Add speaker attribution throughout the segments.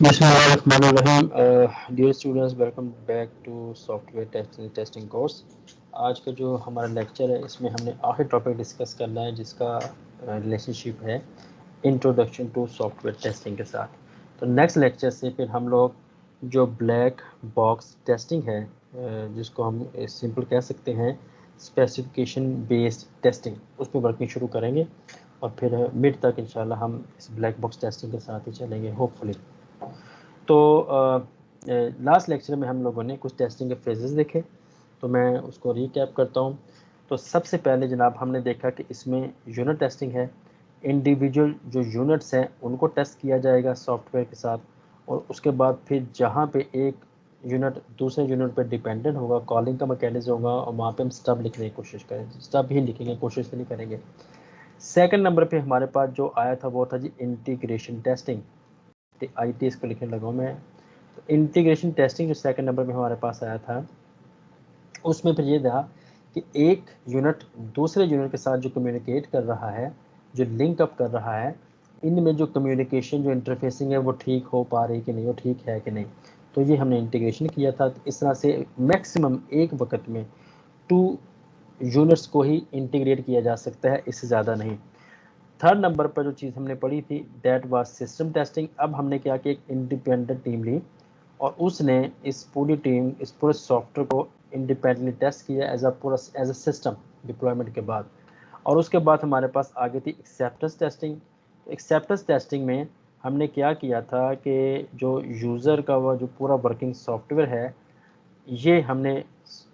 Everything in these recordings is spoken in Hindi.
Speaker 1: बिस्मिल्लाहिर्रहमानिर्रहीम। Dear students, welcome back to software testing course. आज का जो हमारा लेक्चर है इसमें हमने आखिरी टॉपिक डिस्कस करना है जिसका रिलेशनशिप है इंट्रोडक्शन टू सॉफ्टवेयर टेस्टिंग के साथ। तो नेक्स्ट लेक्चर से फिर हम लोग जो ब्लैक बॉक्स टेस्टिंग है, जिसको हम सिंपल कह सकते हैं स्पेसिफिकेशन बेस्ड टेस्टिंग, उस पर वर्किंग शुरू करेंगे और फिर मिड तक इंशाल्लाह हम इस ब्लैक बॉक्स टेस्टिंग के साथ ही चलेंगे होपफुली। तो लास्ट लेक्चर में हम लोगों ने कुछ टेस्टिंग के फ्रेजेस देखे, तो मैं उसको रिकैप करता हूँ। तो सबसे पहले जनाब हमने देखा कि इसमें यूनिट टेस्टिंग है। इंडिविजुअल जो यूनिट्स हैं उनको टेस्ट किया जाएगा सॉफ्टवेयर के साथ, और उसके बाद फिर जहाँ पे एक यूनिट दूसरे यूनिट पर डिपेंडेंट होगा, कॉलिंग का मैकेनिज्म होगा, और वहाँ पे हम स्टब लिखने की कोशिश करेंगे, स्टब ही लिखेंगे, कोशिश तो नहीं करेंगे। सेकंड नंबर पे हमारे पास जो आया था वो था जी इंटीग्रेशन टेस्टिंग। IT इसको लिखने लगा हूँ मैं। तो इंटीग्रेशन टेस्टिंग जो सेकंड नंबर में हमारे पास आया था, उसमें फिर ये था कि एक यूनिट दूसरे यूनिट के साथ जो कम्युनिकेट कर रहा है, जो लिंक अप कर रहा है, इनमें जो कम्युनिकेशन जो इंटरफेसिंग है वो ठीक हो पा रही कि नहीं, वो ठीक है कि नहीं। तो ये हमने इंटीग्रेशन किया था। तो इस तरह से मैक्सिमम एक वक्त में 2 यूनिट्स को ही इंटीग्रेट किया जा सकता है, इससे ज़्यादा नहीं। थर्ड नंबर पर जो चीज़ हमने पढ़ी थी दैट वाज सिस्टम टेस्टिंग। अब हमने क्या कि एक इंडिपेंडेंट टीम ली और उसने इस पूरे सॉफ्टवेयर को इंडिपेंडेंटली टेस्ट किया एज अ सिस्टम डिप्लॉयमेंट के बाद। और उसके बाद हमारे पास आगे थी एक्सेप्टेंस टेस्टिंग। एक्सेप्टेंस टेस्टिंग में हमने क्या किया था कि जो यूज़र का वो जो पूरा वर्किंग सॉफ्टवेयर है, ये हमने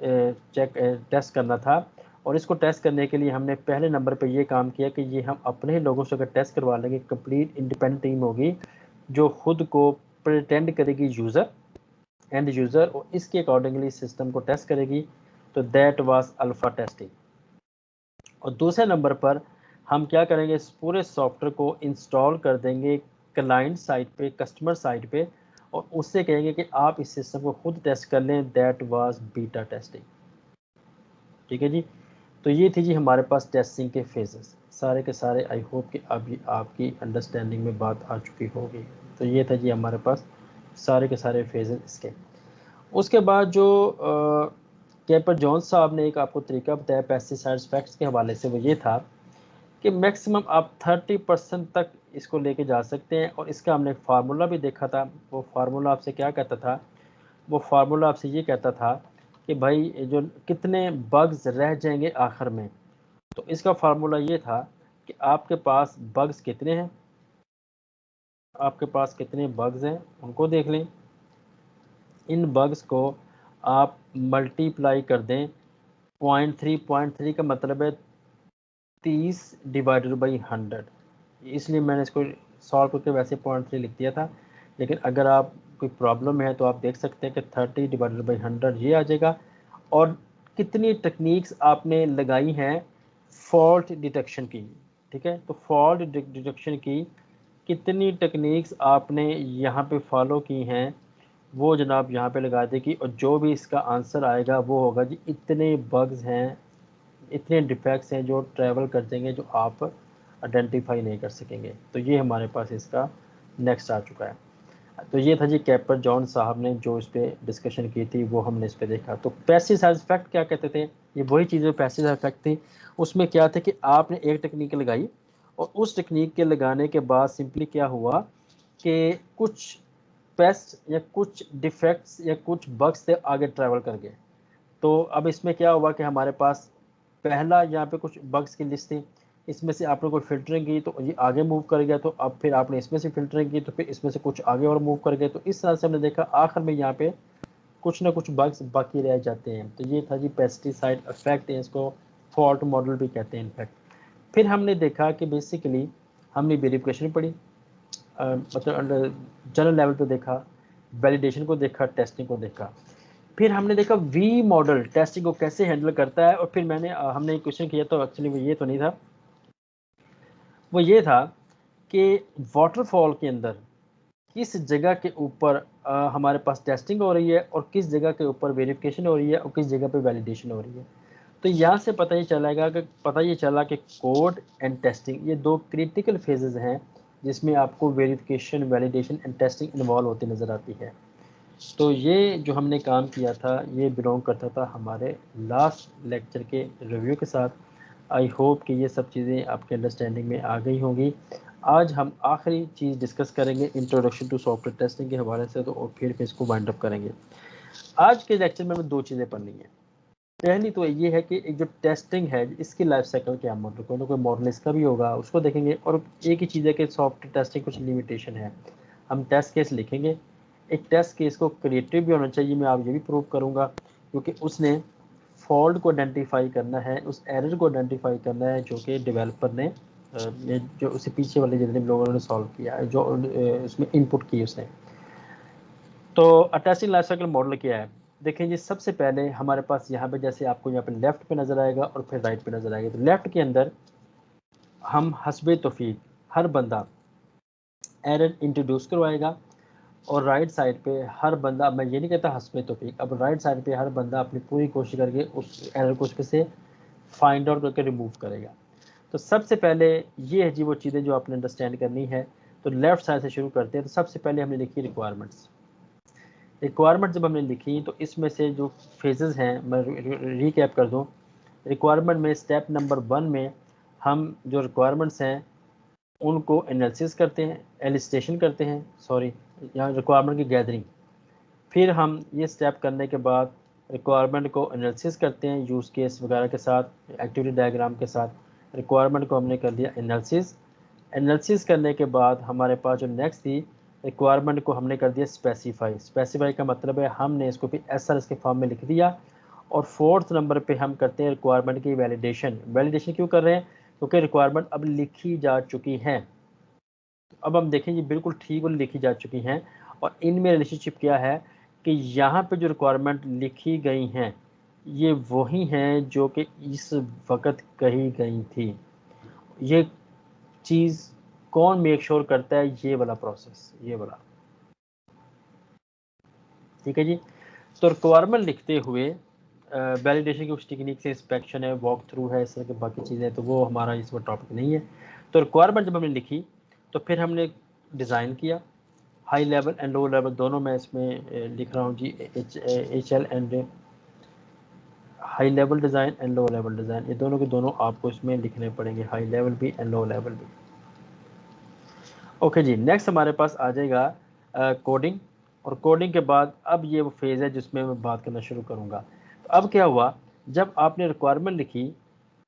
Speaker 1: टेस्ट करना था। और इसको टेस्ट करने के लिए हमने पहले नंबर पे ये काम किया कि ये हम अपने ही लोगों से अगर टेस्ट करवा लेंगे, कंप्लीट इंडिपेंडेंट टीम होगी जो खुद को प्रिटेंड करेगी यूज़र, एंड यूज़र, और इसके अकॉर्डिंगली सिस्टम को टेस्ट करेगी। तो दैट वाज अल्फ़ा टेस्टिंग। और दूसरे नंबर पर हम क्या करेंगे, इस पूरे सॉफ्टवेयर को इंस्टॉल कर देंगे क्लाइंट साइड पे, कस्टमर साइड पे, और उससे कहेंगे कि आप इस सिस्टम को खुद टेस्ट कर लें। That was beta testing. ठीक है जी। तो ये थी जी हमारे पास टेस्टिंग के फेजेस सारे के सारे। आई होप कि अभी आपकी अंडरस्टैंडिंग में बात आ चुकी होगी। तो ये था जी हमारे पास सारे के सारे फेजेस इसके। उसके बाद जो कैपर जॉन्स साहब ने एक आपको तरीका बताया पेस्टिसाइड फैक्ट्स के हवाले से, वो ये था कि मैक्सिमम आप 30% तक इसको लेके जा सकते हैं। और इसका हमने फार्मूला भी देखा था। वो फार्मूला आपसे क्या कहता था, वो फार्मूला आपसे ये कहता था कि भाई जो कितने बग्स रह जाएंगे आखिर में। तो इसका फार्मूला ये था कि आपके पास बग्स कितने हैं, आपके पास कितने बग्स हैं उनको देख लें। इन बग्स को आप मल्टीप्लाई कर दें 0.3 का मतलब है 30 डिवाइडेड बाई 100। इसलिए मैंने इसको सॉल्व करके वैसे 0.3 लिख दिया था, लेकिन अगर आप कोई प्रॉब्लम है तो आप देख सकते हैं कि 30 डिवाइडेड बाई 100 ये आ जाएगा। और कितनी टेक्निक्स आपने लगाई हैं फॉल्ट डिटेक्शन की। ठीक है, तो फॉल्ट डिटेक्शन की कितनी टेक्निक्स आपने यहाँ पे फॉलो की हैं, वो जनाब यहाँ पे लगा देगी। और जो भी इसका आंसर आएगा वो होगा जी इतने बग्स हैं, इतने डिफेक्ट्स हैं जो ट्रैवल कर देंगे, जो आप आइडेंटिफाई नहीं कर सकेंगे। तो ये हमारे पास इसका नेक्स्ट आ चुका है। तो ये था जी कैपर जॉन साहब ने जो इस पर डिस्कशन की थी, वो हमने इस पर देखा। तो पेस्टिसाइड इफेक्ट क्या कहते थे, ये वही चीज़ें पेस्टिसाइड इफेक्ट थी। उसमें क्या था कि आपने एक टेक्निक लगाई और उस टेक्निक के लगाने के बाद सिंपली क्या हुआ कि कुछ पेस्ट या कुछ डिफेक्ट्स या कुछ बग्स से आगे ट्रैवल कर गए। तो अब इसमें क्या हुआ कि हमारे पास पहला यहाँ पे कुछ बग्स की लिस्ट थी, इसमें से आपने कोई फिल्टरिंग की तो ये आगे मूव कर गया। तो अब फिर आपने इसमें से फिल्टरिंग की तो फिर इसमें से कुछ आगे और मूव कर गए। तो इस तरह से हमने देखा आखिर में यहाँ पे कुछ ना कुछ बग्स बाकी रह जाते हैं। तो ये था जी पेस्टिसाइड इफेक्ट है, इसको फॉल्ट मॉडल भी कहते हैं इनफैक्ट। फिर हमने देखा कि बेसिकली हमने वेरिफिकेशन पढ़ी, मतलब अंडर जनरल लेवल पे देखा, वैलिडेशन को देखा, टेस्टिंग को देखा। फिर हमने देखा वी मॉडल टेस्टिंग को कैसे हैंडल करता है। और फिर हमने एक क्वेश्चन किया, तो एक्चुअली वो ये तो नहीं था, वो ये था कि वाटरफॉल के अंदर किस जगह के ऊपर हमारे पास टेस्टिंग हो रही है और किस जगह के ऊपर वेरिफिकेशन हो रही है और किस जगह पे वैलिडेशन हो रही है। तो यहाँ से पता ये चला कि कोड एंड टेस्टिंग ये 2 क्रिटिकल फेजेस हैं जिसमें आपको verification, validation and testing involve होती नज़र आती है। तो ये जो हमने काम किया था ये बिलोंग करता था हमारे लास्ट लेक्चर के रिव्यू के साथ। आई होप कि ये सब चीज़ें आपके अंडरस्टैंडिंग में आ गई होंगी। आज हम आखिरी चीज़ डिस्कस करेंगे इंट्रोडक्शन टू सॉफ्टवेयर टेस्टिंग के हवाले से, तो और फिर इसको वाइंड अप करेंगे। आज के लेक्चर में हमें दो चीज़ें पढ़नी है। पहली तो ये है कि एक जो टेस्टिंग है इसकी लाइफ साइकिल क्या मॉडल, कोई ना कोई मॉडल इसका भी होगा, उसको देखेंगे। और एक ही चीज़ है कि सॉफ्टवेयर टेस्टिंग कुछ लिमिटेशन है। हम टेस्ट केस लिखेंगे, एक टेस्ट केस को क्रिएटिव भी होना चाहिए, मैं आप ये भी प्रूव करूँगा, क्योंकि उसने फॉल्ट को आइडेंटिफाई करना है, उस एरर को आइडेंटिफाई करना है जो कि डेवलपर ने जो उससे पीछे वाले जितने लोगों ने सॉल्व किया है, जो उसमें इनपुट की उसने। तो टेस्टिंग लाइफ साइकिल मॉडल क्या है, देखें जी। सबसे पहले हमारे पास यहाँ पे जैसे आपको यहाँ पे लेफ्ट पे नज़र आएगा और फिर राइट पे नज़र आएगा। तो लेफ्ट के अंदर हम हस्बे तौफीक हर बंदा एरर इंट्रोड्यूस करवाएगा, और राइट साइड पे हर बंदा, मैं ये नहीं कहता हस्बे तौफीक, अब राइट साइड पे हर बंदा अपनी पूरी कोशिश करके उस एरर को उसमें से फाइंड आउट करके रिमूव करेगा। तो सबसे पहले ये है जी वो चीज़ें जो आपने अंडरस्टैंड करनी है। तो लेफ्ट साइड से शुरू करते हैं। तो सबसे पहले हमने लिखी रिक्वायरमेंट्स। रिक्वायरमेंट जब हमने लिखी तो इसमें से जो फेजेस हैं मैं रीकैप कर दूं। रिक्वायरमेंट में स्टेप नंबर 1 में हम जो रिक्वायरमेंट्स हैं उनको एनालिसिस करते हैं, एलिस्टेशन करते हैं, सॉरी यहाँ रिक्वायरमेंट की गैदरिंग। फिर हम ये स्टेप करने के बाद रिक्वायरमेंट को एनालिसिस करते हैं यूज़ केस वगैरह के साथ, एक्टिविटी डायग्राम के साथ। रिक्वायरमेंट को हमने कर लिया एनालिसिस। एनालिसिस करने के बाद हमारे पास जो नेक्स्ट थी, रिक्वायरमेंट को हमने कर दिया स्पेसिफाई। स्पेसिफाई का मतलब है हमने इसको भी एसआरएस के फॉर्म में लिख दिया। और फोर्थ नंबर पे हम करते हैं रिक्वायरमेंट की वैलिडेशन। वैलिडेशन क्यों कर रहे हैं, क्योंकि रिक्वायरमेंट अब लिखी जा चुकी हैं। अब हम देखें ये बिल्कुल ठीक वाली लिखी जा चुकी हैं, और इनमें रिलेशनशिप क्या है कि यहाँ पे जो रिक्वायरमेंट लिखी गई हैं ये वही हैं जो कि इस वक्त कही गई थी। ये चीज़ कौन मेक श्योर करता है, ये वाला प्रोसेस, ये वाला, ठीक है जी। तो रिक्वायरमेंट लिखते हुए वैलिडेशन की उस टेक्निक से इंस्पेक्शन है, वॉक थ्रू है, इस तरह की बाकी चीज़ें, तो वो हमारा इसमें टॉपिक नहीं है। तो रिक्वायरमेंट जब हमने लिखी तो फिर हमने डिज़ाइन किया, high level and low level दोनों मैं इसमें लिख रहा हूँ जी। HL and high level design and low level design, ये दोनों के दोनों आपको इसमें लिखने पड़ेंगे, हाई लेवल भी एंड लो लेवल भी। ओके जी, नेक्स्ट हमारे पास आ जाएगा कोडिंग। और कोडिंग के बाद अब ये वो फेज़ है जिसमें मैं बात करना शुरू करूँगा। तो अब क्या हुआ, जब आपने रिक्वायरमेंट लिखी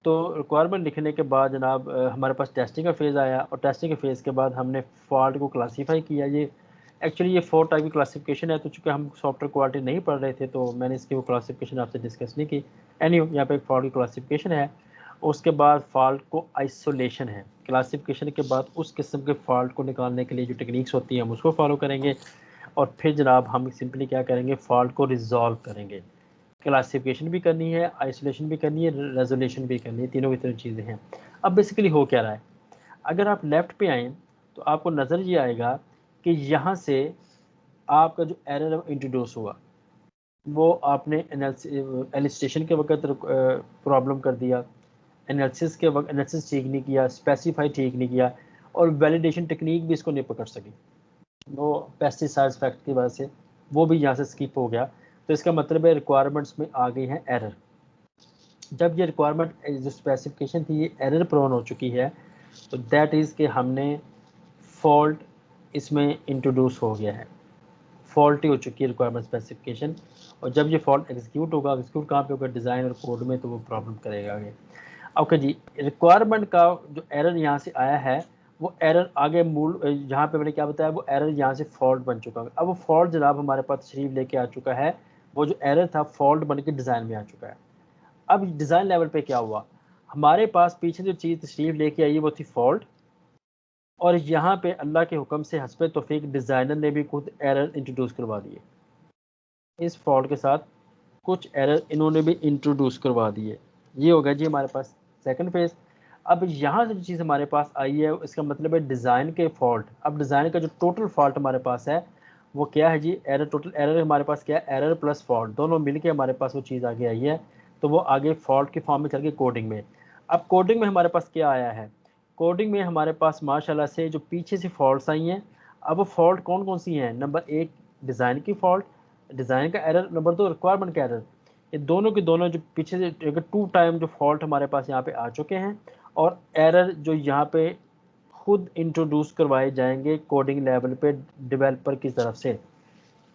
Speaker 1: तो रिक्वायरमेंट लिखने के बाद जनाब हमारे पास टेस्टिंग का फेज़ आया, और टेस्टिंग के फेज़ के बाद हमने फॉल्ट को क्लासीफाई किया। ये एक्चुअली ये 4 टाइप की क्लासिफिकेशन है, तो चूँकि हम सॉफ्टवेयर क्वालिटी नहीं पढ़ रहे थे तो मैंने इसकी वो क्लासिफिकेशन आपसे डिस्कस नहीं की। एनीवे यहाँ पे एक फॉल्ट की क्लासिफिकेशन है। उसके बाद फॉल्ट को आइसोलेशन है। क्लासिफिकेशन के बाद उस किस्म के फॉल्ट को निकालने के लिए जो टेक्निक्स होती हैं हम उसको फॉलो करेंगे, और फिर जनाब हम सिंपली क्या करेंगे, फॉल्ट को रिजॉल्व करेंगे। क्लासिफिकेशन भी करनी है, आइसोलेशन भी करनी है, रेजोल्यूशन भी करनी है, तीनों की तीनों चीज़ें हैं। अब बेसिकली हो क्या रहा है, अगर आप लेफ़्ट पे आएँ तो आपको नज़र ये आएगा कि यहाँ से आपका जो एरर इंट्रोड्यूस हुआ वो आपने एलिस्टेशन के वक्त प्रॉब्लम कर दिया, एनालिसिस के वक्त एनालिसिस ठीक नहीं किया, स्पेसिफाई ठीक नहीं किया, और वैलिडेशन टेक्निक भी इसको नहीं पकड़ सकी। वो पेस्टिसाइड फैक्ट की वजह से वो भी यहाँ से स्किप हो गया। तो इसका मतलब है रिक्वायरमेंट्स में आ गई हैं एरर। जब ये रिक्वायरमेंट जो स्पेसिफिकेशन थी ये एरर प्रोन हो चुकी है, तो दैट इज़ कि हमने फॉल्ट इसमें इंट्रोड्यूस हो गया है, फॉल्टी हो चुकी है रिक्वायरमेंट स्पेसिफिकेशन। और जब ये फॉल्ट एग्जीक्यूट होगा, एग्जीक्यूट कहाँ पे होगा, डिज़ाइन और कोड में, तो वो प्रॉब्लम करेगा आगे। ओके जी, रिक्वायरमेंट का जो एरर यहाँ से आया है वो एरर आगे मूल जहाँ पे मैंने क्या बताया, वो एरर यहाँ से फॉल्ट बन चुका है। अब वो फॉल्ट जनाब हमारे पास तशरीफ लेके आ चुका है, वो जो एरर था फॉल्ट बन के डिज़ाइन में आ चुका है। अब डिज़ाइन लेवल पे क्या हुआ, हमारे पास पीछे जो चीज़ तशरीफ लेके आई वो थी फॉल्ट, और यहाँ पे अल्लाह के हुक्म से हस्बे तौफीक डिज़ाइनर ने भी खुद एरर इंट्रोड्यूस करवा दिए। इस फॉल्ट के साथ कुछ एरर इन्होंने भी इंट्रोड्यूस करवा दिए। ये हो गया जी हमारे पास सेकंड फेज़। अब यहाँ से जो चीज़ हमारे पास आई है इसका मतलब है डिज़ाइन के फॉल्ट। अब डिज़ाइन का जो टोटल फॉल्ट हमारे पास है वो क्या है जी, एरर, टोटल एरर हमारे पास क्या है, एरर प्लस फॉल्ट दोनों मिल के हमारे पास वो चीज़ आगे आई है। तो वो आगे फॉल्ट के फॉर्म में चल के कोडिंग में। अब कोडिंग में हमारे पास क्या आया है, कोडिंग में हमारे पास माशाल्लाह से जो पीछे से फॉल्ट्स आई हैं, अब वो फॉल्ट कौन कौन सी हैं, नंबर एक डिज़ाइन की फॉल्ट, डिज़ाइन का एरर, नंबर दो रिक्वायरमेंट का एरर। ये दोनों के दोनों जो पीछे से अगर 2 टाइम जो फॉल्ट हमारे पास यहाँ पे आ चुके हैं, और एरर जो यहाँ पे खुद इंट्रोड्यूस करवाए जाएंगे कोडिंग लेवल पे डेवलपर की तरफ से।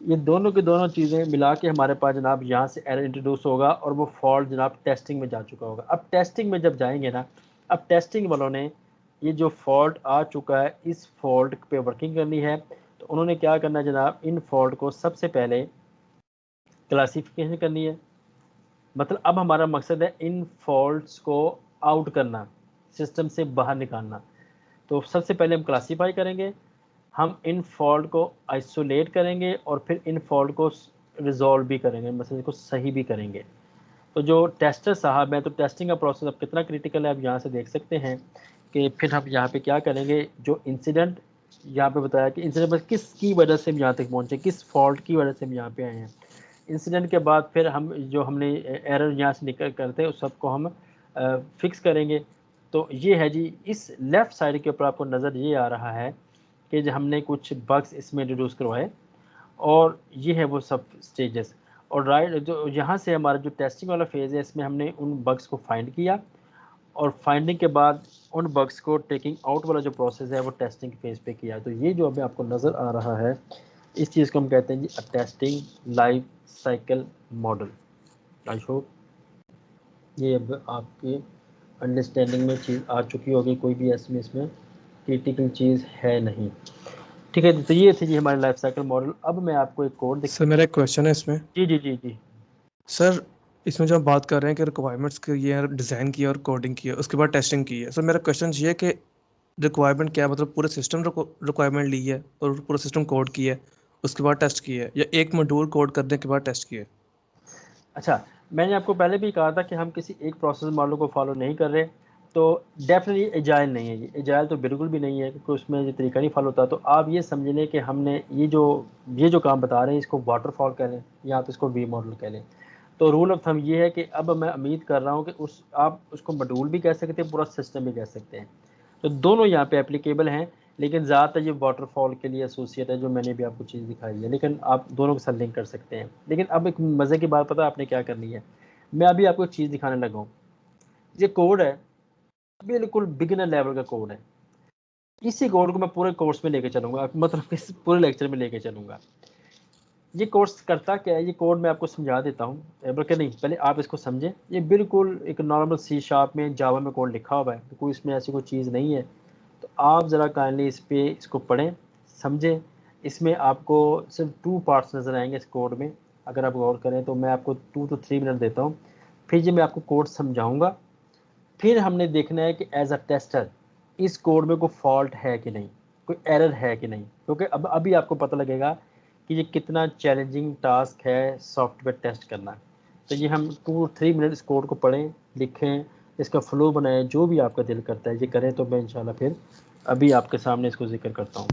Speaker 1: ये दोनों की दोनों चीज़ें मिला के हमारे पास जनाब यहाँ से एरर इंट्रोड्यूस होगा और वो फॉल्ट जनाब टेस्टिंग में जा चुका होगा। अब टेस्टिंग में जब जाएंगे ना, अब टेस्टिंग वालों ने ये जो फॉल्ट आ चुका है इस फॉल्ट पे वर्किंग करनी है। तो उन्होंने क्या करना है जनाब, इन फॉल्ट को सबसे पहले क्लासिफिकेशन करनी है। मतलब अब हमारा मकसद है इन फॉल्ट्स को आउट करना, सिस्टम से बाहर निकालना। तो सबसे पहले हम क्लासीफाई करेंगे, हम इन फॉल्ट को आइसोलेट करेंगे और फिर इन फॉल्ट को रिजॉल्व भी करेंगे, मतलब इसको सही भी करेंगे। तो जो टेस्टर साहब हैं, तो टेस्टिंग का प्रोसेस अब कितना क्रिटिकल है आप यहाँ से देख सकते हैं कि फिर हम यहाँ पे क्या करेंगे, जो इंसिडेंट यहाँ पे बताया कि इंसिडेंट बस किसकी वजह से हम यहाँ तक पहुँचे, किस फॉल्ट की वजह से हम यहाँ पे आए हैं। इंसिडेंट के बाद फिर हम जो हमने एरर यहाँ से निकल करते हैं उस सबको हम फिक्स करेंगे। तो ये है जी, इस लेफ़्ट साइड के ऊपर आपको नज़र ये आ रहा है कि जो हमने कुछ बग्स इसमें इंट्रोड्यूस करवाए, और ये है वो सब स्टेजेस। और राइट जो यहाँ से हमारा जो टेस्टिंग वाला फेज़ है, इसमें हमने उन बग्स को फाइंड किया, और फाइंडिंग के बाद उन बग्स को टेकिंग आउट वाला जो प्रोसेस है वो टेस्टिंग फेज़ पे किया। तो ये जो अभी आपको नज़र आ रहा है, इस चीज़ को हम कहते हैं G testing life cycle model. I hope ये अब आपके अंडरस्टैंडिंग में चीज़ आ चुकी होगी, कोई भी ऐसी इसमें क्रिटिकल चीज़ है नहीं। ठीक है, तो ये थी जी हमारे लाइफ साइकिल मॉडल। अब मैं आपको एक कोड
Speaker 2: सर मेरा एक क्वेश्चन है इसमें।
Speaker 1: जी जी जी जी
Speaker 2: सर इसमें जो हम बात कर रहे हैं कि रिक्वायरमेंट्स की ये डिज़ाइन की है और कोडिंग की है, उसके बाद टेस्टिंग की है। सर मेरा क्वेश्चन ये है कि रिक्वायरमेंट क्या, मतलब पूरे सिस्टम रिक्वायरमेंट ली है और पूरा सिस्टम कोड की है उसके बाद टेस्ट की है, या एक मॉड्यूल कोड करने के बाद टेस्ट की है?
Speaker 1: अच्छा, मैंने आपको पहले भी कहा था कि हम किसी एक प्रोसेस मॉडल को फॉलो नहीं कर रहे। तो डेफिनेटली एजाइल नहीं है, ये एजाइल तो बिल्कुल भी नहीं है, क्योंकि उसमें ये तरीका नहीं फॉलो होता। तो आप ये समझ लें कि हमने ये जो काम बता रहे हैं इसको वाटरफॉल कह लें या आप इसको वी मॉडल कह लें। तो रूल ऑफ थंब ये है कि अब मैं उम्मीद कर रहा हूँ कि आप उसको मॉड्यूल भी कह सकते हैं, पूरा सिस्टम भी कह सकते हैं। तो दोनों यहाँ पे एप्लीकेबल हैं, लेकिन ज़्यादातर ये वाटरफॉल के लिए एसोसिएट है, जो मैंने भी आपको चीज़ दिखाई है। लेकिन आप दोनों के साथ लिंक कर सकते हैं। लेकिन अब एक मज़े की बात पता है आपने क्या करनी है, मैं अभी आपको एक चीज़ दिखाने लगा हूँ। ये कोड है, बिल्कुल बिगिनर लेवल का कोड है। इसी कोड को मैं पूरे कोर्स में लेके चलूँगा, मतलब इस पूरे लेक्चर में लेके चलूँगा। ये कोर्स करता क्या है, ये कोड मैं आपको समझा देता हूँ, बल्कि नहीं, पहले आप इसको समझें। ये बिल्कुल एक नॉर्मल सी शार्प में जावा में कोड लिखा हुआ है, तो कोई इसमें ऐसी कोई चीज़ नहीं है। तो आप ज़रा काइंडली इसको पढ़ें, समझें। इसमें आपको सिर्फ 2 पार्ट्स नज़र आएंगे इस कोड में, अगर आप गौर करें तो। मैं आपको 2 to 3 मिनट देता हूँ, फिर ये मैं आपको कोड समझाऊँगा। फिर हमने देखना है कि एज अ टेस्टर इस कोड में कोई फॉल्ट है कि नहीं, कोई एरर है कि नहीं, क्योंकि अब अभी आपको पता लगेगा कि ये कितना चैलेंजिंग टास्क है सॉफ्टवेयर टेस्ट करना। तो ये हम 2-3 मिनट इस कोड को पढ़ें, लिखें, इसका फ्लो बनाएं, जो भी आपका दिल करता है ये करें। तो मैं इंशाल्लाह फिर अभी आपके सामने इसको जिक्र करता हूँ।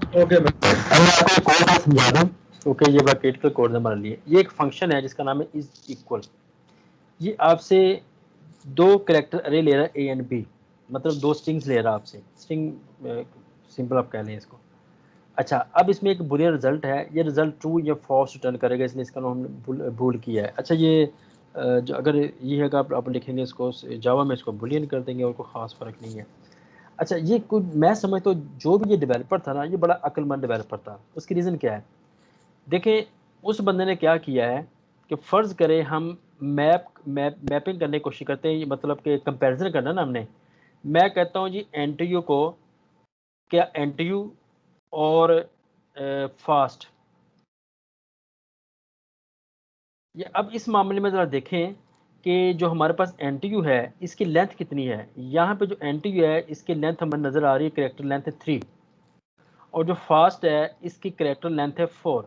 Speaker 1: ओके अब मैं आपको कोड का समझा दूं। ओके, ये ब्रैकेट का कोड हमारे लिए, ये एक फंक्शन है जिसका नाम है इज इक्वल। ये आपसे दो कैरेक्टर अरे ले रहा है, ए एंड बी, मतलब दो स्ट्रिंग्स ले रहा है आपसे, स्ट्रिंग सिंपल आप कह लें इसको। अच्छा, अब इसमें एक बुलियन रिजल्ट है, ये रिजल्ट ट्रू या फॉल्स रिटर्न करेगा, इसलिए इसका नाम हमने भूल किया है। अच्छा, ये जो अगर ये है आप लिखेंगे इसको जावा में, इसको बुलियन कर देंगे और कोई ख़ास फ़र्क नहीं है। अच्छा, ये कोई मैं समझता हूँ जो भी ये डेवलपर था ना, ये बड़ा अक्लमंद डेवलपर था। उसकी रीज़न क्या है, देखें उस बंदे ने क्या किया है कि फ़र्ज़ करें हम मैपिंग करने की कोशिश करते हैं, मतलब कि कंपैरिजन करना ना हमने। मैं कहता हूँ जी एनटीयू को, क्या एनटीयू और फास्ट, ये अब इस मामले में ज़रा देखें कि जो हमारे पास एनटीयू है इसकी लेंथ कितनी है। यहाँ पे जो एनटीयू है इसकी लेंथ हमें नज़र आ रही है, करेक्टर लेंथ है 3, और जो फास्ट है इसकी करेक्टर लेंथ है 4।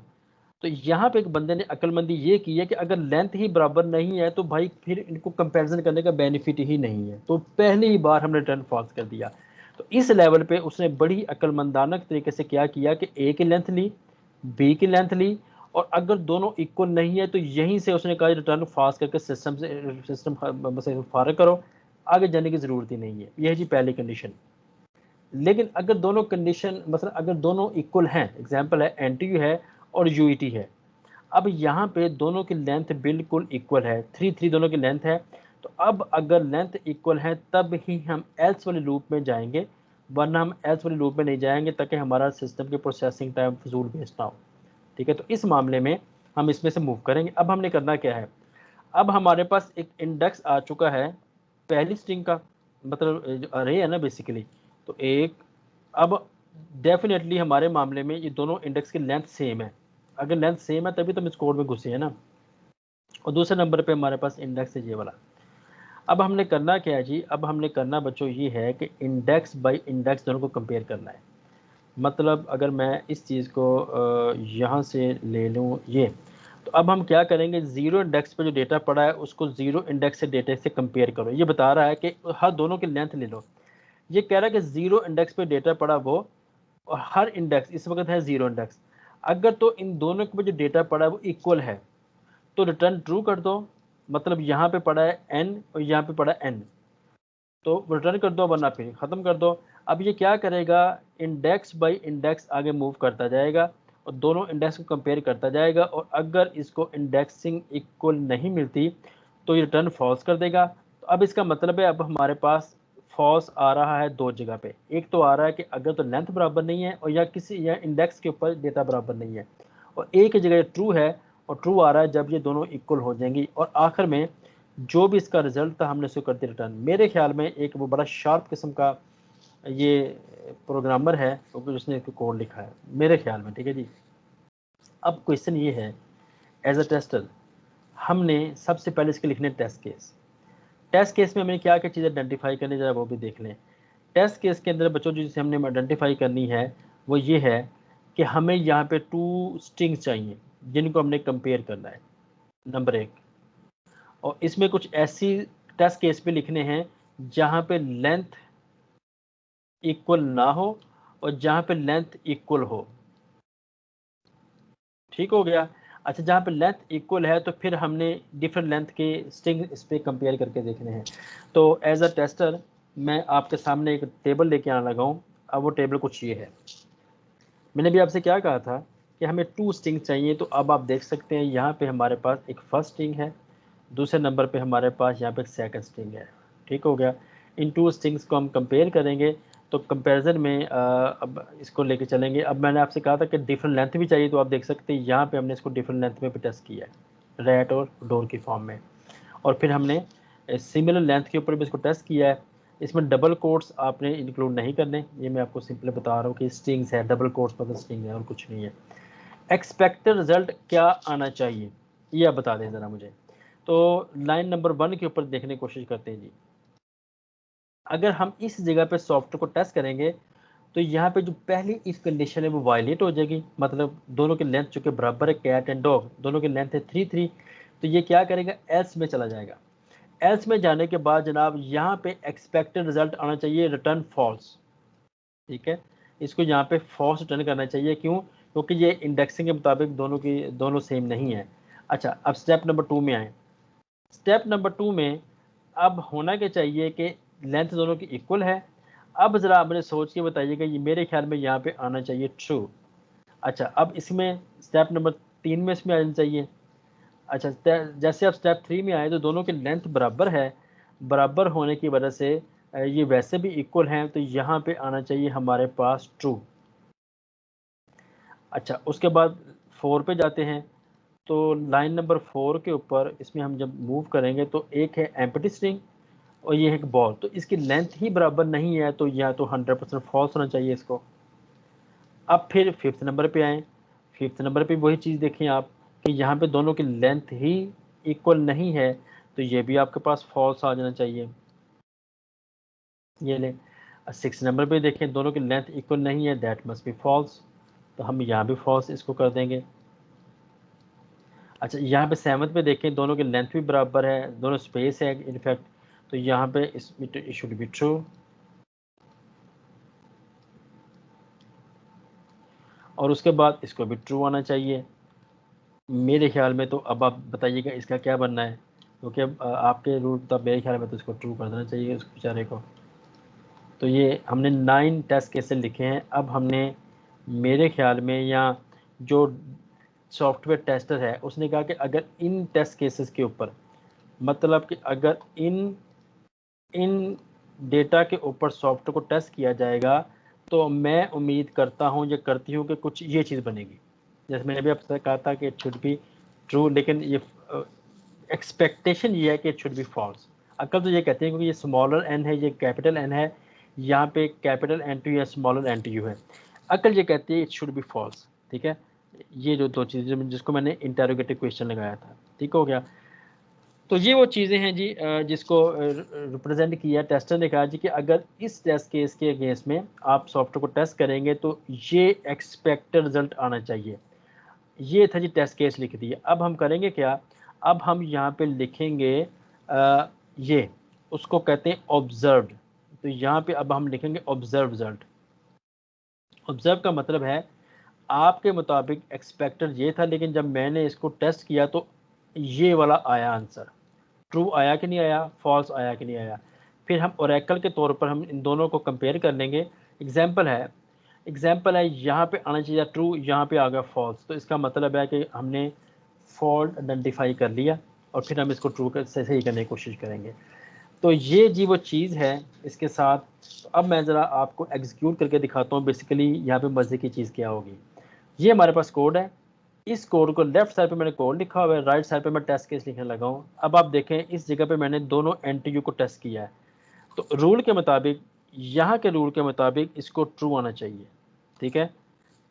Speaker 1: तो यहाँ पे एक बंदे ने अक्लमंदी ये की है कि अगर लेंथ ही बराबर नहीं है तो भाई फिर इनको कंपैरिजन करने का बेनिफिट ही नहीं है, तो पहली ही बार हमने रिटर्न फॉल्स कर दिया। तो इस लेवल पे उसने बड़ी अक्लमंदाना तरीके से क्या किया कि ए की लेंथ ली, बी की लेंथ ली, और अगर दोनों इक्वल नहीं है तो यहीं से उसने कहा रिटर्न फॉल्स करके सिस्टम फारग करो, आगे जाने की ज़रूरत ही नहीं है। यह है जी पहली कंडीशन। लेकिन अगर दोनों कंडीशन, मतलब अगर दोनों इक्वल हैं, एग्जांपल है एनटीयू है और यूईटी है, अब यहाँ पे दोनों की लेंथ बिल्कुल इक्वल है, 3 दोनों की लेंथ है। तो अब अगर लेंथ इक्वल है तब ही हम एल्स वाले लूप में जाएंगे, वरना हम एल्स वाले लूप में नहीं जाएंगे ताकि हमारा सिस्टम की प्रोसेसिंग टाइम फजूल वेस्ट ना हो। ठीक है, तो इस मामले में हम इसमें से मूव करेंगे। अब हमने करना क्या है, अब हमारे पास एक इंडेक्स आ चुका है पहली स्ट्रिंग का, मतलब अरे है ना बेसिकली, तो एक, अब डेफिनेटली हमारे मामले में ये दोनों इंडेक्स की लेंथ सेम है। अगर लेंथ सेम है तभी तो हम इस कोड में घुसे हैं ना। और दूसरे नंबर पे हमारे पास इंडेक्स है ये वाला। अब हमने करना क्या है जी, अब हमने करना बच्चों ये है कि इंडेक्स बाय इंडेक्स दोनों को कंपेयर करना है। मतलब अगर मैं इस चीज़ को यहाँ से ले लूँ ये, तो अब हम क्या करेंगे, ज़ीरो इंडेक्स पे जो डेटा पड़ा है उसको ज़ीरो इंडेक्स से डेटा से कंपेयर करो। ये बता रहा है कि हर दोनों की लेंथ ले लो। ये कह रहा है कि ज़ीरो इंडेक्स पे डेटा पड़ा वो, और हर इंडेक्स इस वक्त है ज़ीरो इंडेक्स, अगर तो इन दोनों के जो डेटा पड़ा है वो इक्वल है तो रिटर्न ट्रू कर दो, मतलब यहाँ पे पड़ा है n और यहाँ पे पड़ा है n, तो रिटर्न कर दो, वरना फिर ख़त्म कर दो। अब ये क्या करेगा, इंडेक्स बाय इंडेक्स आगे मूव करता जाएगा और दोनों इंडेक्स को कंपेयर करता जाएगा, और अगर इसको इंडेक्सिंग इक्वल नहीं मिलती तो ये रिटर्न फॉल्स कर देगा। तो अब इसका मतलब है अब हमारे पास फॉल्स आ रहा है दो जगह पे, एक तो आ रहा है कि अगर तो लेंथ बराबर नहीं है और या किसी या इंडेक्स के ऊपर डेटा बराबर नहीं है, और एक जगह ट्रू है, और ट्रू आ रहा है जब ये दोनों इक्वल हो जाएंगी। और आखिर में जो भी इसका रिजल्ट था हमने उसको कर दिया रिटर्न। मेरे ख्याल में एक वो बड़ा शार्प किस्म का ये प्रोग्रामर है क्योंकि उसने एक कोड लिखा है मेरे ख्याल में। ठीक है जी, अब क्वेश्चन ये है, एज अ टेस्टर हमने सबसे पहले इसके लिखने टेस्ट केस। टेस्ट केस में हमें क्या क्या चीज़ आइडेंटिफाई करनी, जरा वो भी देख लें। टेस्ट केस के अंदर बच्चों जिसे हमने आइडेंटिफाई करनी है वो ये है कि हमें यहाँ पे 2 स्ट्रिंग्स चाहिए जिनको हमने कंपेयर करना है, नंबर 1। और इसमें कुछ ऐसी टेस्ट केस पे लिखने हैं जहाँ पे लेंथ इक्वल ना हो और जहाँ पे लेंथ इक्वल हो। ठीक हो गया। अच्छा, जहाँ पे लेंथ इक्वल है तो फिर हमने डिफरेंट लेंथ के स्ट्रिंग इस पर कंपेयर करके देखने हैं। तो एज अ टेस्टर मैं आपके सामने एक टेबल लेके आने लगा हूँ। अब वो टेबल कुछ ये है, मैंने भी आपसे क्या कहा था कि हमें 2 स्ट्रिंग चाहिए, तो अब आप देख सकते हैं यहाँ पे हमारे पास एक फर्स्ट स्ट्रिंग है, दूसरे नंबर पे हमारे पास यहाँ पे एक सेकंड स्ट्रिंग है। ठीक हो गया। इन 2 स्ट्रिंग्स को हम कंपेयर करेंगे, तो कंपैरिजन में अब इसको लेके चलेंगे। अब मैंने आपसे कहा था कि डिफरेंट लेंथ भी चाहिए, तो आप देख सकते हैं यहाँ पे हमने इसको डिफरेंट लेंथ में भी टेस्ट किया है, रैट और डोर की फॉर्म में। और फिर हमने सिमिलर लेंथ के ऊपर भी इसको टेस्ट किया है। इसमें डबल कोट्स आपने इंक्लूड नहीं करने, ये मैं आपको सिंपल बता रहा हूँ कि स्ट्रिंग्स है, डबल कोट्स मतलब स्ट्रिंग है और कुछ नहीं है। एक्सपेक्टेड रिजल्ट क्या आना चाहिए ये आप बता दें ज़रा मुझे। तो लाइन नंबर 1 के ऊपर देखने की कोशिश करते हैं जी। अगर हम इस जगह पे सॉफ्टवेयर को टेस्ट करेंगे तो यहाँ पे जो पहली इफ कंडीशन है वो वायलेट हो जाएगी, मतलब दोनों की लेंथ चूँकि बराबर है, कैट एंड डॉग दोनों की लेंथ है 3, तो ये क्या करेगा, एल्स में चला जाएगा। एल्स में जाने के बाद जनाब यहाँ पे एक्सपेक्टेड रिजल्ट आना चाहिए रिटर्न फॉल्स। ठीक है, इसको यहाँ पे फॉल्स रिटर्न करना चाहिए। क्यों? क्योंकि ये इंडेक्सिंग के मुताबिक दोनों सेम नहीं है। अच्छा, अब स्टेप नंबर 2 में आए। स्टेप नंबर 2 में अब होना क्या चाहिए कि लेंथ दोनों की इक्वल है। अब ज़रा आपने सोच के बताइएगा, ये मेरे ख्याल में यहाँ पे आना चाहिए ट्रू। अच्छा, अब इसमें स्टेप नंबर 3 में इसमें आना चाहिए। अच्छा, जैसे अब स्टेप 3 में आए तो दोनों की लेंथ बराबर है, बराबर होने की वजह से ये वैसे भी इक्वल हैं, तो यहाँ पे आना चाहिए हमारे पास ट्रू। अच्छा, उसके बाद 4 पे जाते हैं। तो लाइन नंबर 4 के ऊपर इसमें हम जब मूव करेंगे तो एक है एम्प्टी स्ट्रिंग और ये है एक बॉल, तो इसकी लेंथ ही बराबर नहीं है, तो या तो 100% फॉल्स होना चाहिए इसको। अब फिर 5th नंबर पे आए। 5th नंबर पे वही चीज़ देखें आप कि यहाँ पे दोनों की लेंथ ही इक्वल नहीं है, तो ये भी आपके पास फॉल्स आ जाना चाहिए। ये ले 6 नंबर पे देखें, दोनों की लेंथ इक्वल नहीं है, दैट मस्ट बी फॉल्स, तो हम यहाँ भी फॉल्स इसको कर देंगे। अच्छा, यहाँ पे 7th पे देखें, दोनों की लेंथ भी बराबर है, दोनों स्पेस है इनफैक्ट, तो यहाँ पे इट शुड बी ट्रू। और उसके बाद इसको भी ट्रू आना चाहिए मेरे ख्याल में। तो अब आप बताइएगा इसका क्या बनना है, क्योंकि अब आपके रूल तब मेरे ख्याल में तो इसको ट्रू कर देना चाहिए उस बेचारे को। तो ये हमने 9 टेस्ट केसेस लिखे हैं। अब हमने मेरे ख्याल में, या जो सॉफ्टवेयर टेस्टर है उसने कहा कि अगर इन टेस्ट केसेस के ऊपर, मतलब कि अगर इन डेटा के ऊपर सॉफ्टवेयर को टेस्ट किया जाएगा तो मैं उम्मीद करता हूँ या करती हूँ कि कुछ ये चीज़ बनेगी। जैसे मैंने भी आपसे कहा था कि इट शुड बी ट्रू, लेकिन ये एक्सपेक्टेशन ये है कि इट शुड बी फॉल्स। अक्ल तो ये कहते हैं क्योंकि ये स्मॉलर एन है, ये कैपिटल एन है, यहाँ पे कैपिटल एन टू या स्मॉलर एन टू यू है। अक्ल ये कहती है इट शुड बी फॉल्स। ठीक है, ये जो दो चीज़ें जिसको मैंने इंटेरोगेटिव क्वेश्चन लगाया था, ठीक हो गया। तो ये वो चीज़ें हैं जी जिसको रिप्रेजेंट किया टेस्टर ने। कहा जी कि अगर इस टेस्ट केस के अगेंस्ट में आप सॉफ्टवेयर को टेस्ट करेंगे तो ये एक्सपेक्टेड रिजल्ट आना चाहिए। ये था जी टेस्ट केस लिख दिया। अब हम करेंगे क्या, अब हम यहाँ पे लिखेंगे ये उसको कहते हैं ऑब्जर्व्ड। तो यहाँ पे अब हम लिखेंगे ऑब्जर्व रिजल्ट। ऑब्जर्व का मतलब है आपके मुताबिक एक्सपेक्टेड ये था, लेकिन जब मैंने इसको टेस्ट किया तो ये वाला आया आंसर। ट्रू आया कि नहीं आया, फॉल्स आया कि नहीं आया। फिर हम ओरेकल के तौर पर हम इन दोनों को कंपेयर कर लेंगे। एग्जाम्पल है यहाँ पे आना चाहिए ट्रू, यहाँ पे आ गया फॉल्स, तो इसका मतलब है कि हमने फॉल्ट आइडेंटिफाई कर लिया और फिर हम इसको ट्रू से सही करने की कोशिश करेंगे। तो ये जी वो चीज़ है इसके साथ। तो अब मैं ज़रा आपको एग्जीक्यूट करके दिखाता हूँ बेसिकली यहाँ पे मज़े की चीज़ क्या होगी। ये हमारे पास कोड है, इस कोड को लेफ्ट साइड पे मैंने कोड लिखा हुआ है, राइट साइड पे मैं टेस्ट केस लिखने लगा हूँ। अब आप देखें इस जगह पे मैंने दोनों एनटीयू को टेस्ट किया है, तो रूल के मुताबिक, यहाँ के रूल के मुताबिक इसको ट्रू आना चाहिए। ठीक है,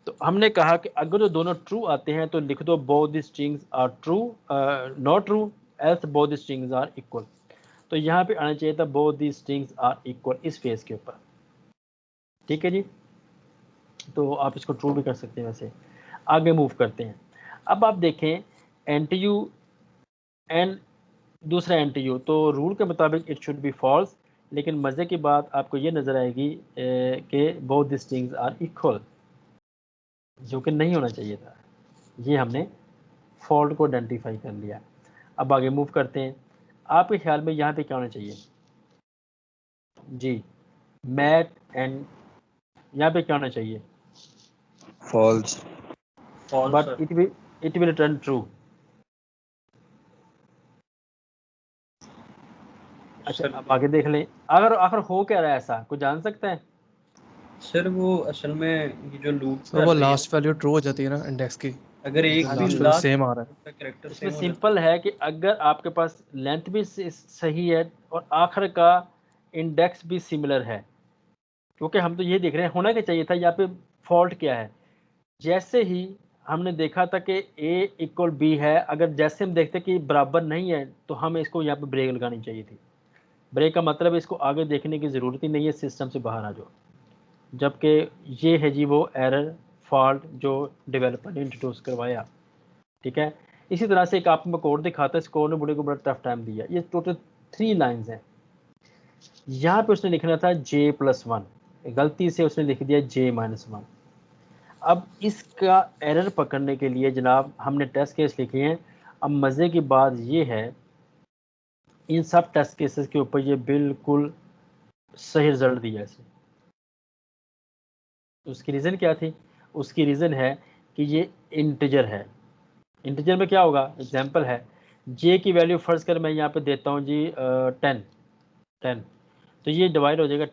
Speaker 1: तो हमने कहा कि अगर जो दोनों ट्रू आते हैं तो लिख दो both the strings are true, not true else both the strings are equal. तो यहाँ पे आना चाहिए था both the strings are equal इस फेस के ऊपर। ठीक है जी, तो आप इसको ट्रू भी कर सकते हैं। वैसे आगे मूव करते हैं। अब आप देखें एनटीयू एंड दूसरा एनटीयू, तो रूल के मुताबिक इट शुड बी फॉल्स, लेकिन मज़े की बात आपको ये नज़र आएगी कि both the strings are equal, जो कि नहीं होना चाहिए था। ये हमने फॉल्ट को आइडेंटिफाई कर लिया। अब आगे मूव करते हैं। आपके ख्याल में यहाँ पे क्या होना चाहिए जी, मैट एंड यहाँ पे क्या होना चाहिए,
Speaker 3: false.
Speaker 1: But it will return true. अच्छा, अब आगे देख लें, अगर आखिर हो क्या रहा है, ऐसा कुछ जान सकते हैं?
Speaker 4: सर वो असल में ये जो लूप
Speaker 2: सर वो लास्ट वैल्यू ट्रू हो जाती है ना इंडेक्स की,
Speaker 4: अगर एक
Speaker 2: लास्ट
Speaker 4: भी
Speaker 2: वैल्यू
Speaker 4: लास्ट
Speaker 2: सेम आ रहा है।
Speaker 4: कैरेक्टर
Speaker 1: इसमें
Speaker 4: सेम हो
Speaker 1: सिंपल है कि अगर आपके पास लेंथ भी सही है और आखिर का इंडेक्स भी सिमिलर है, क्योंकि हम तो ये देख रहे हैं होना क्या चाहिए था, यहाँ पे फॉल्ट क्या है। जैसे ही हमने देखा था कि a इक्वल बी है, अगर जैसे हम देखते कि बराबर नहीं है तो हमें इसको यहाँ पे ब्रेक लगानी चाहिए थी। ब्रेक का मतलब इसको आगे देखने की ज़रूरत ही नहीं है, सिस्टम से बाहर आ जाओ। जबकि ये है जी वो एरर फॉल्ट जो डेवलपर ने इंट्रोड्यूस करवाया। ठीक है, इसी तरह से एक आपको मैं कोड दिखाता है। इस कोड ने को बड़ा टफ टाइम दिया। ये टोटल 3 लाइन्स हैं। यहाँ पे उसने लिखना था J+1, गलती से उसने लिख दिया j-1। अब इसका एरर पकड़ने के लिए जनाब हमने टेस्ट केस लिखे हैं। अब मज़े की बात ये है, इन सब टेस्ट केसेस के ऊपर ये बिल्कुल सही रिजल्ट दिया इसे। उसकी रीज़न क्या थी? उसकी रीज़न है कि ये इंटीजर है। इंटीजर में क्या होगा? एग्जांपल है, जे की वैल्यू फर्ज कर मैं यहाँ पे देता हूँ जी 10, तो ये डिवाइड हो जाएगा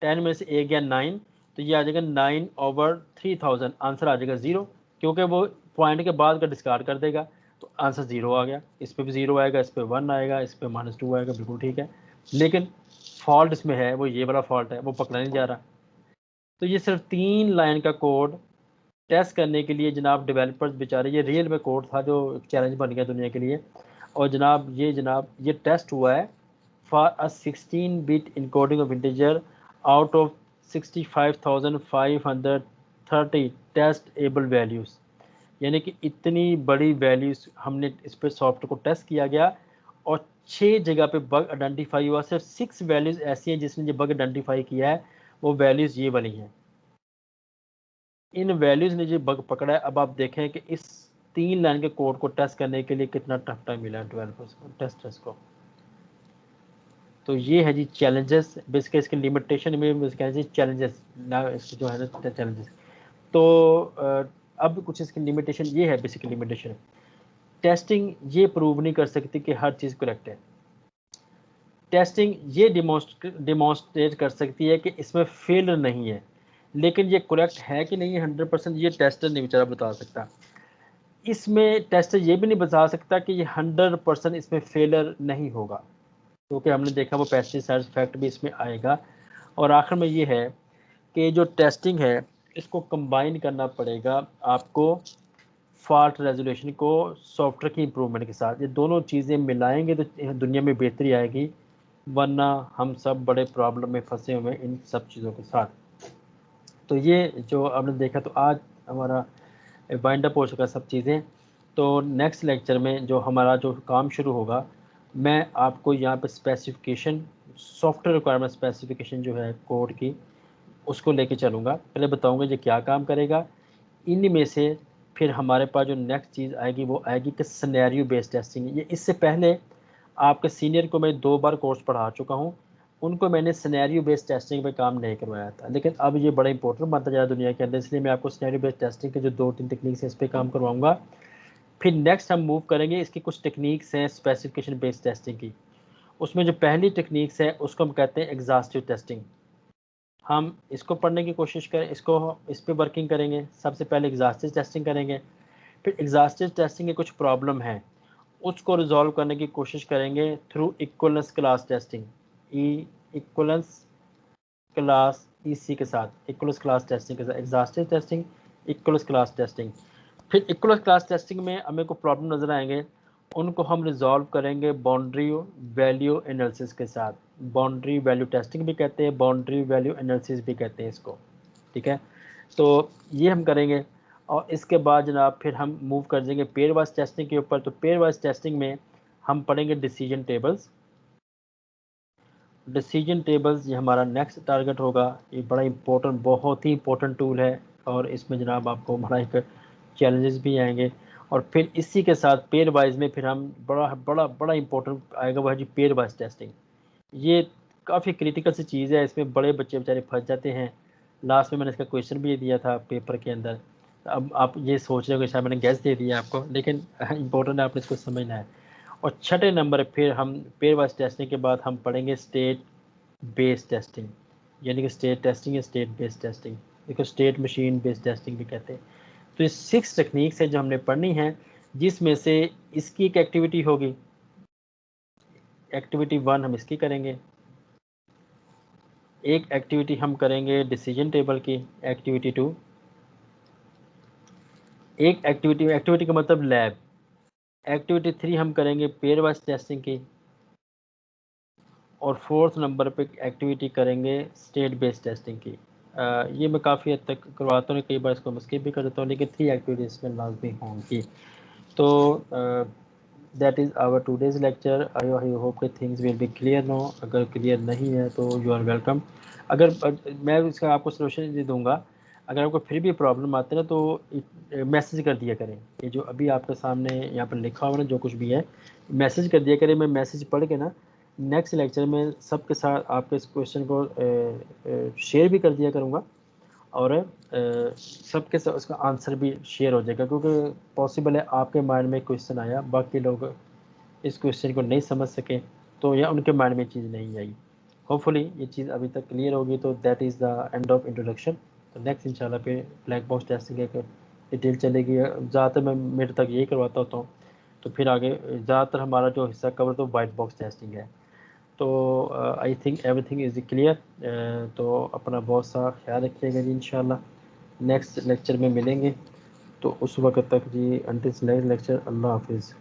Speaker 1: 10 में से एक गया 9, तो ये आ जाएगा 9/3000, आंसर आ जाएगा 0, क्योंकि वो पॉइंट के बाद का डिस्कार्ड कर देगा, तो आंसर 0 आ गया। इस पर भी 0 आएगा, इस पर 1 आएगा, इस पर -2 आएगा, बिल्कुल ठीक है। लेकिन फॉल्ट इसमें है, वो ये वाला फॉल्ट है, वो पकड़ा नहीं जा रहा। तो ये सिर्फ 3 लाइन का कोड टेस्ट करने के लिए जनाब डेवलपर्स बेचारे, ये रियल में कोड था जो चैलेंज बन गया दुनिया के लिए। और जनाब ये टेस्ट हुआ है for a 16-bit encoding of integer out of 65,530 testable values. यानी कि इतनी बड़ी वैल्यूज़ हमने इस पर सॉफ्टवेयर को टेस्ट किया गया और 6 जगह पे बग आइडेंटिफाई हुआ। सिर्फ 6 वैल्यूज़ ऐसी हैं जिसने जो बग आइडेंटिफाई किया है, वो वैल्यूज़ ये वाली हैं। इन वैल्यूज ने जो बग पकड़ा है। अब आप देखें कि इस 3 लाइन के कोड को टेस्ट करने के लिए कितना टफ टाइम मिला है डेवलपर्स को, टेस्टर्स को। तो ये है जी चैलेंजेस, बेसिकली इसके लिमिटेशन में चैलेंजेस ना, इसके जो है ना चैलेंजेस। तो अब कुछ इसकी लिमिटेशन ये है, बेसिक लिमिटेशन टेस्टिंग ये प्रूव नहीं कर सकती कि हर चीज़ करेक्ट है। टेस्टिंग ये डिमॉन्स्ट्रेट कर सकती है कि इसमें फेलियर नहीं है, लेकिन ये करेक्ट है कि नहीं 100% ये टेस्टर नहीं बेचारा बता सकता। इसमें टेस्टर ये भी नहीं बता सकता कि ये 100% इसमें फेलियर नहीं होगा, क्योंकि हमने देखा वो पेस्टिसाइड फैक्ट भी इसमें आएगा। और आखिर में ये है कि जो टेस्टिंग है इसको कंबाइन करना पड़ेगा आपको फॉल्ट रेजोल्यूशन को सॉफ्टवेयर की इम्प्रूवमेंट के साथ। ये दोनों चीज़ें मिलाएंगे तो दुनिया में बेहतरी आएगी, वरना हम सब बड़े प्रॉब्लम में फंसे हुए हैं इन सब चीज़ों के साथ। तो ये जो आपने देखा, तो आज हमारा वाइंड अप हो चुका सब चीज़ें। तो नेक्स्ट लेक्चर में जो हमारा जो काम शुरू होगा, मैं आपको यहाँ पे स्पेसिफिकेशन, सॉफ्टवेयर रिक्वायरमेंट स्पेसिफिकेशन जो है कोड की, उसको लेके चलूँगा। पहले बताऊँगा ये क्या काम करेगा। इन्हीं में से फिर हमारे पास जो नेक्स्ट चीज़ आएगी वो आएगी कि सिनेरियो बेस्ड टेस्टिंग। ये इससे पहले आपके सीनियर को मैं 2 बार कोर्स पढ़ा चुका हूँ, उनको मैंने सिनेरियो बेस्ड टेस्टिंग पे काम नहीं करवाया था, लेकिन अब ये बड़ा इंपॉर्टेंट बनता जा रहा है दुनिया के अंदर, इसलिए मैं आपको सिनेरियो बेस्ड टेस्टिंग के जो 2-3 टेक्निक्स हैं इस पर काम करवाऊंगा। फिर नेक्स्ट हम मूव करेंगे, इसकी कुछ टेक्निक्स हैं स्पेसिफिकेशन बेस्ड टेस्टिंग की। उसमें जो पहली टेक्निक्स है उसको हम कहते हैं एग्जॉस्टिव टेस्टिंग। हम इसको पढ़ने की कोशिश करें, इस पर वर्किंग करेंगे। सबसे पहले एग्जॉस्टिव टेस्टिंग करेंगे, फिर एग्जॉस्टिव टेस्टिंग के कुछ प्रॉब्लम है उसको रिजॉल्व करने की कोशिश करेंगे through equivalence class testing, equivalence class EC के साथ, इक्वलेंस क्लास टेस्टिंग के साथ exhaustive testing, equivalence class testing. फिर इक्वलेंस क्लास टेस्टिंग में हमें को प्रॉब्लम नज़र आएंगे, उनको हम रिजॉल्व करेंगे बाउंड्री वैल्यू एनालिसिस के साथ। बाउंड्री वैल्यू टेस्टिंग भी कहते हैं, बाउंड्री वैल्यू एनालिसिस भी कहते हैं इसको, ठीक है। तो ये हम करेंगे। और इसके बाद जनाब फिर हम मूव कर जाएंगे पेयर वाइज टेस्टिंग के ऊपर। तो पेयर वाइज टेस्टिंग में हम पढ़ेंगे डिसीजन टेबल्स। डिसीजन टेबल्स ये हमारा नेक्स्ट टारगेट होगा। ये बड़ा इंपॉर्टेंट, बहुत ही इंपॉर्टेंट टूल है, और इसमें जनाब आपको बड़ा एक चैलेंजेस भी आएंगे। और फिर इसी के साथ पेयर वाइज में फिर हम बड़ा बड़ा बड़ा इंपॉर्टेंट आएगा, वह जी पेयर वाइज टेस्टिंग। ये काफ़ी क्रिटिकल सी चीज़ है, इसमें बड़े बच्चे बेचारे फंस जाते हैं। लास्ट में मैंने इसका क्वेश्चन भी दिया था पेपर के अंदर। अब आप ये सोच रहे हो कि शायद मैंने गैस दे दिया आपको, लेकिन इंपॉर्टेंट है, आपने इसको समझना है। और छठे नंबर फिर हम पेयर वाइज टेस्टिंग के बाद हम पढ़ेंगे स्टेट बेस्ड टेस्टिंग, यानी कि स्टेट टेस्टिंग या स्टेट बेस्ड टेस्टिंग, इसको स्टेट मशीन बेस्ड टेस्टिंग भी कहते हैं। तो ये 6 टेक्निक्स है जो हमने पढ़नी है, जिसमें से इसकी एक एक्टिविटी होगी, एक्टिविटी 1 हम इसकी करेंगे, एक एक्टिविटी हम करेंगे डिसीजन टेबल की, एक्टिविटी 2, एक एक्टिविटी का मतलब लैब, एक्टिविटी 3 हम करेंगे पेयर वाइज टेस्टिंग की, और 4th नंबर पे एक्टिविटी करेंगे स्टेट बेस्ड टेस्टिंग की। ये मैं काफ़ी हद तक करवाता हूँ, कई बार इसको मैं स्किप भी कर देता हूँ, लेकिन 3 एक्टिविटीज़ में लाजमी होंगी। तो that is our today's lecture. I hope के things will be clear no. अगर क्लियर नहीं है तो यू आर वेलकम। अगर मैं इसका आपको सोल्यूशन दे दूँगा, अगर आपको फिर भी प्रॉब्लम आती है ना तो मैसेज कर दिया करें। ये जो अभी आपके सामने यहाँ पर लिखा हुआ ना जो कुछ भी है, मैसेज कर दिया करें। मैं मैसेज पढ़ के ना नेक्स्ट लेक्चर में सबके साथ आपके इस क्वेश्चन को शेयर भी कर दिया करूँगा, और सबके साथ उसका आंसर भी शेयर हो जाएगा, क्योंकि पॉसिबल है आपके माइंड में क्वेश्चन आया, बाकी लोग इस क्वेश्चन को नहीं समझ सके, तो या उनके माइंड में चीज़ नहीं आई। होपफुली ये चीज़ अभी तक क्लियर होगी। तो that is the end of introduction. तो नेक्स्ट इंशाल्लाह पे ब्लैक बॉक्स टेस्टिंग एक डिटेल चलेगी। ज़्यादातर मैं मेरे तक यही करवाता होता हूँ, तो फिर आगे ज़्यादातर हमारा जो हिस्सा कवर तो वाइट बॉक्स टेस्टिंग है। तो I think everything is clear. तो अपना बहुत सा ख्याल रखिएगा जी। इंशाल्लाह नेक्स्ट लेक्चर में मिलेंगे, तो उस वक्त तक जी अंटिल नेक्स्ट लेक्चर, अल्लाह हाफिज़।